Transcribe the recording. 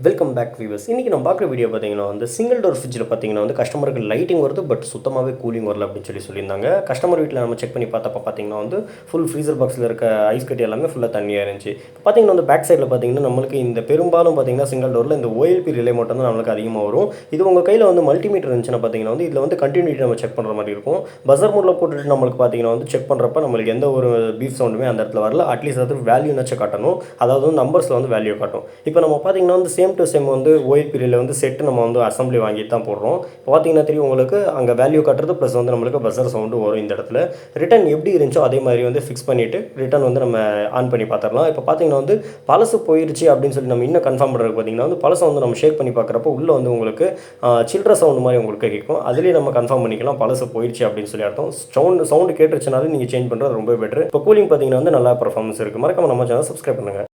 Welcome back viewers. இன்றைக்கி நம்ம பார்க்குற வீடியோ பார்த்தீங்கன்னா வந்து சிங்கிள் டோர் ஃப்ரிட்ஜில் பார்த்தீங்கன்னா வந்து கஸ்டமருக்கு லைட்டிங் வருது, பட் சுத்தமாகவே கூலிங் வரல அப்படின்னு சொல்லியிருந்தாங்க. கஸ்டமர் வீட்டில் நம்ம செக் பண்ணி பார்த்தப்ப பார்த்தீங்கன்னா வந்து ஃபுல் ஃப்ரீசர் பாக்ஸில் இருக்க ஐஸ் கட்டி எல்லாமே ஃபுல்லாக தண்ணியாக இருந்துச்சு. இப்போ பார்த்தீங்கன்னா வந்து பேக் சைடில் பார்த்தீங்கன்னா நம்மளுக்கு இந்த பெரும்பாலும் பார்த்தீங்கன்னா சிங்கிள் டோரில் இந்த ஓஎல்பி ரிலே மட்டும் தான் நம்மளுக்கு அதிகமாக வரும். இது உங்கள் கையில் வந்து மல்டிமீட்டர் இருந்துச்சுன்னா பார்த்தீங்கன்னா வந்து இதில் வந்து கண்டினியூட்டி நம்ம செக் பண்ணுற மாதிரி இருக்கும். பஸர் மோடில் போட்டுட்டு நம்மளுக்கு பார்த்தீங்கன்னா வந்து செக் பண்ணுறப்ப நம்மளுக்கு எந்த ஒரு பீப் சவுண்டுமே அந்த இடத்துல வரல. அட்லீஸ்ட் அது வேல்யூனாச்சும் காட்டணும், அதாவது வந்து நம்பர்ஸில் வந்து வேல்யூ காட்டும். இப்போ நம்ம பார்த்தீங்கன்னா வந்து சேம் டு சேம் வந்து ஓஎல்பியில் வந்து செட்டு நம்ம வந்து அசம்பிளி வாங்கிட்டு தான் போடுறோம். இப்போ பார்த்தீங்கன்னா தெரியும் உங்களுக்கு, அங்கே வேல்யூ காட்டுறது ப்ளஸ் வந்து நம்மளுக்கு பஸர் சவுண்டு வரும். இந்த இடத்துல ரிட்டன் எப்படி இருந்துச்சோ அதே மாதிரி வந்து ஃபிக்ஸ் பண்ணிவிட்டு ரிட்டன் வந்து நம்ம ஆன் பண்ணி பார்த்துடலாம். இப்போ பார்த்தீங்கன்னா வந்து பழசு போயிடுச்சு அப்படின்னு சொல்லி நம்ம இன்னும் கன்ஃபார்ம் பண்ணுறதுக்கு பார்த்தீங்கன்னா வந்து பழசை வந்து நம்ம ஷேக் பண்ணி பார்க்குறப்போ உள்ளே வந்து உங்களுக்கு சில்ட்ர சவுண்டு மாதிரி உங்களுக்கு கேட்கும். அதுலேயே நம்ம கன்ஃபார்ம் பண்ணிக்கலாம் பழசு போயிடுச்சு அப்படின்னு சொல்லி அர்த்தம். சவுண்டு கேட்டுருச்சுனாலும் நீங்கள் சேஞ்ச் பண்ணுறது ரொம்ப பெட்டர். இப்போ கூலிங் பார்த்தீங்கன்னா வந்து நல்லா பர்ஃபார்மன்ஸ் இருக்குது. மறக்காம நம்ம சேனல் சப்ஸ்கிரைப் பண்ணுங்கள்.